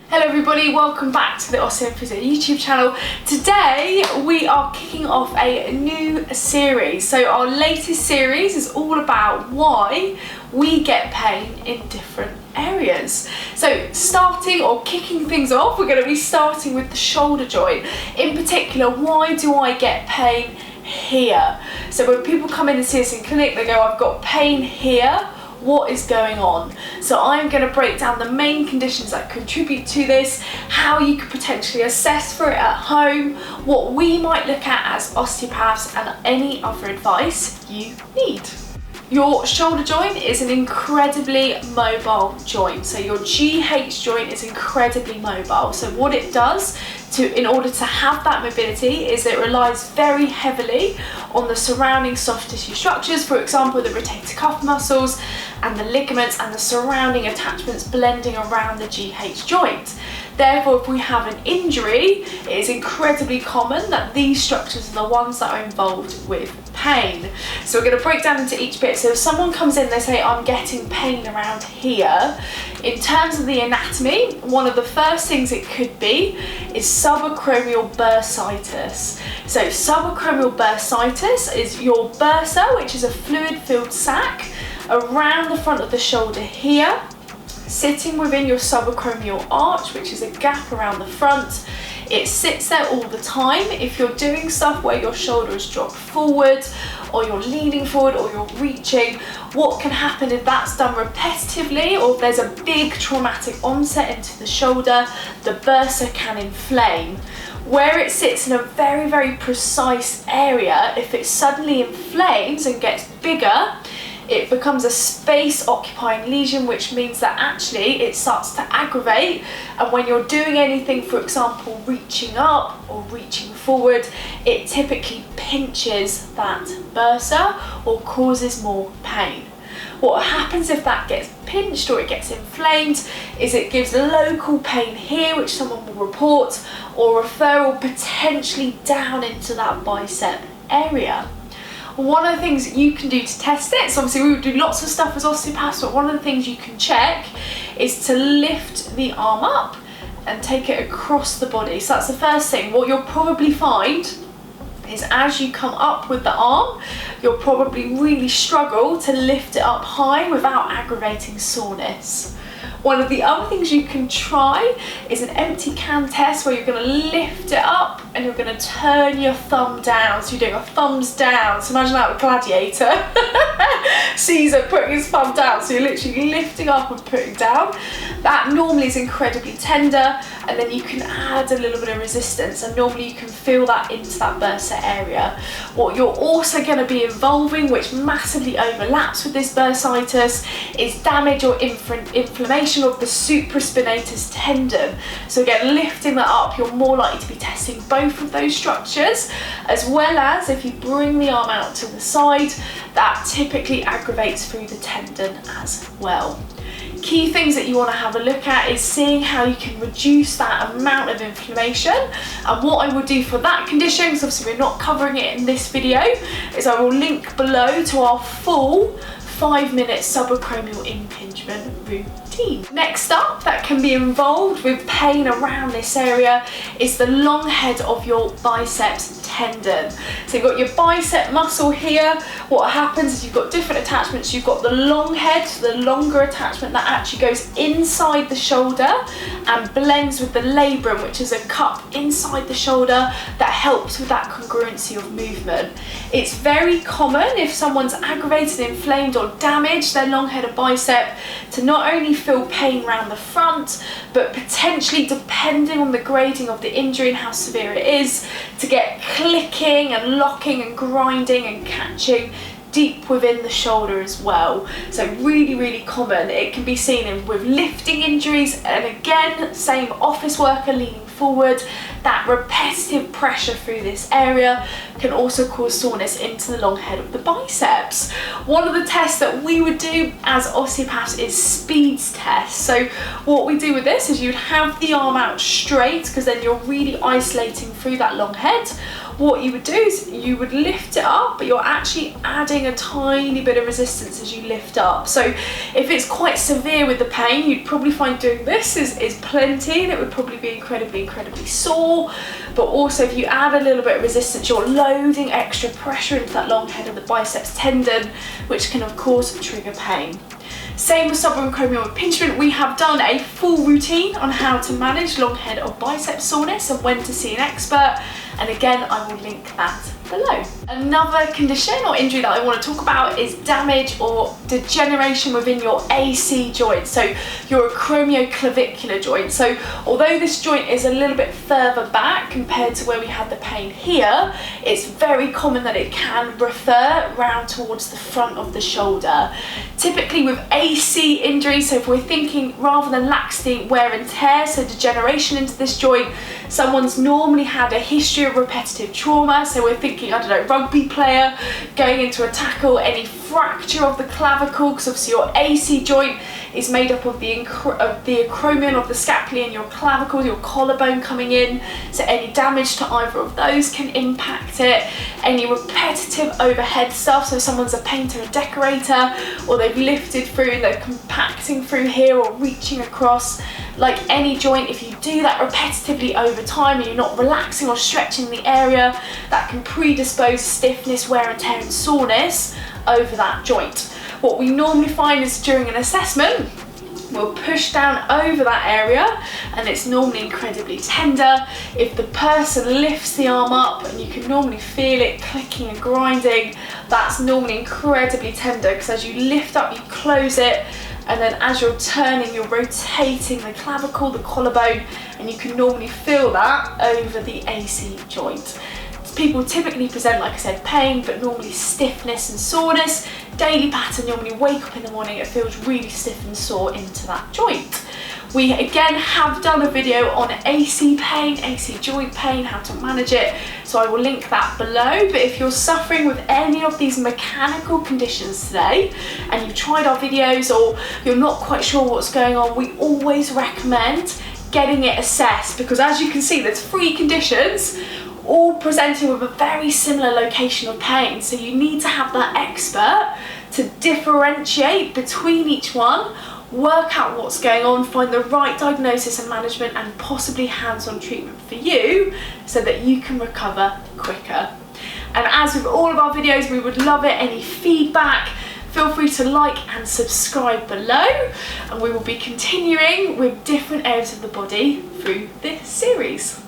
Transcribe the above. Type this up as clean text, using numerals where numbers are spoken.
Hello everybody, welcome back to the Osteophysio YouTube channel. Today we are kicking off a new series. So our latest series is all about why we get pain in different areas. So starting or kicking things off, we're going to be starting with the shoulder joint. In particular, why do I get pain here? So when people come in and see us in clinic, they go, I've got pain here. What is going on? So I'm going to break down the main conditions that contribute to this, how you could potentially assess for it at home, what we might look at as osteopaths, and any other advice you need. Your shoulder joint is an incredibly mobile joint. So your GH joint is incredibly mobile. So what it does in order to have that mobility is it relies very heavily on the surrounding soft tissue structures, for example the rotator cuff muscles and the ligaments and the surrounding attachments blending around the GH joint. Therefore, if we have an injury, it is incredibly common that these structures are the ones that are involved with pain. So we're going to break down into each bit. So if someone comes in, they say, I'm getting pain around here. In terms of the anatomy, one of the first things it could be is subacromial bursitis. So subacromial bursitis is your bursa, which is a fluid-filled sac around the front of the shoulder here, sitting within your subacromial arch, which is a gap around the front. It sits there all the time. If you're doing stuff where your shoulder is dropped forward, or you're leaning forward, or you're reaching, what can happen if that's done repetitively, or if there's a big traumatic onset into the shoulder, the bursa can inflame. Where it sits in a very, very precise area, if it suddenly inflames and gets bigger, it becomes a space occupying lesion, which means that actually it starts to aggravate, and when you're doing anything, for example reaching up or reaching forward, it typically pinches that bursa or causes more pain. What happens if that gets pinched or it gets inflamed is it gives local pain here, which someone will report, or referral potentially down into that bicep area. One of the things you can do to test it, so obviously we would do lots of stuff as osteopaths, but one of the things you can check is to lift the arm up and take it across the body. So that's the first thing. What you'll probably find is as you come up with the arm, you'll probably really struggle to lift it up high without aggravating soreness. One of the other things you can try is an empty can test where you're going to lift it up and you're going to turn your thumb down. So you're doing a thumbs down. So imagine that with Gladiator. Caesar putting his thumb down. So you're literally lifting up and putting down. That normally is incredibly tender, and then you can add a little bit of resistance, and normally you can feel that into that bursa area. What you're also going to be involving, which massively overlaps with this bursitis, is damage or inflammation of the supraspinatus tendon. So again, lifting that up, you're more likely to be testing both of those structures, as well as if you bring the arm out to the side, that typically aggravates through the tendon as well. Key things that you want to have a look at is seeing how you can reduce that amount of inflammation, and what I will do for that condition, because obviously we're not covering it in this video, is I will link below to our full 5-minute subacromial impingement routine. Next up, that can be involved with pain around this area, is the long head of your biceps tendon. So you've got your bicep muscle here. What happens is you've got different attachments. You've got the long head, the longer attachment that actually goes inside the shoulder and blends with the labrum, which is a cup inside the shoulder that helps with that congruency of movement. It's very common if someone's aggravated, inflamed or damaged their long head of bicep to not only feel pain around the front, but potentially, depending on the grading of the injury and how severe it is, to get clicking and locking and grinding and catching deep within the shoulder as well. So really, really common. It can be seen with lifting injuries, and again, same office worker leaning forward, that repetitive pressure through this area can also cause soreness into the long head of the biceps. One of the tests that we would do as osteopaths is speeds test. So what we do with this is you'd have the arm out straight, because then you're really isolating through that long head. What you would do is you would lift it up, but you're actually adding a tiny bit of resistance as you lift up. So if it's quite severe with the pain, you'd probably find doing this is plenty, and it would probably be incredibly sore. But also if you add a little bit of resistance, you're loading extra pressure into that long head of the biceps tendon, which can of course trigger pain. Same with subacromial impingement. We have done a full routine on how to manage long head or biceps soreness and when to see an expert, and again I will link that below. Another condition or injury that I want to talk about is damage or degeneration within your AC joint, so your acromioclavicular joint. So although this joint is a little bit further back compared to where we had the pain here, it's very common that it can refer round towards the front of the shoulder. Typically with AC injuries, so if we're thinking rather than laxity, wear and tear, so degeneration into this joint, someone's normally had a history of repetitive trauma, so we're thinking, I don't know, rugby player going into a tackle, any fracture of the clavicle, because obviously your AC joint is made up of the acromion of the scapula and your clavicle, your collarbone coming in, so any damage to either of those can impact it. Any repetitive overhead stuff, so someone's a painter, a decorator, or they've lifted through, they're compacting through here or reaching across. Like any joint, if you do that repetitively over time and you're not relaxing or stretching the area, that can predispose stiffness, wear and tear and soreness over that joint. What we normally find is during an assessment, we'll push down over that area and it's normally incredibly tender. If the person lifts the arm up and you can normally feel it clicking and grinding, that's normally incredibly tender, because as you lift up, you close it, and then as you're turning, you're rotating the clavicle, the collarbone, and you can normally feel that over the AC joint. People typically present, like I said, pain, but normally stiffness and soreness. Daily pattern, you normally wake up in the morning, it feels really stiff and sore into that joint. We again have done a video on AC pain, AC joint pain, how to manage it, so I will link that below. But if you're suffering with any of these mechanical conditions today and you've tried our videos or you're not quite sure what's going on, we always recommend getting it assessed, because as you can see, there's 3 conditions all presenting with a very similar location of pain, so you need to have that expert to differentiate between each one, work out what's going on, find the right diagnosis and management, and possibly hands-on treatment for you so that you can recover quicker. And as with all of our videos, we would love it, any feedback. Feel free to like and subscribe below, and we will be continuing with different areas of the body through this series.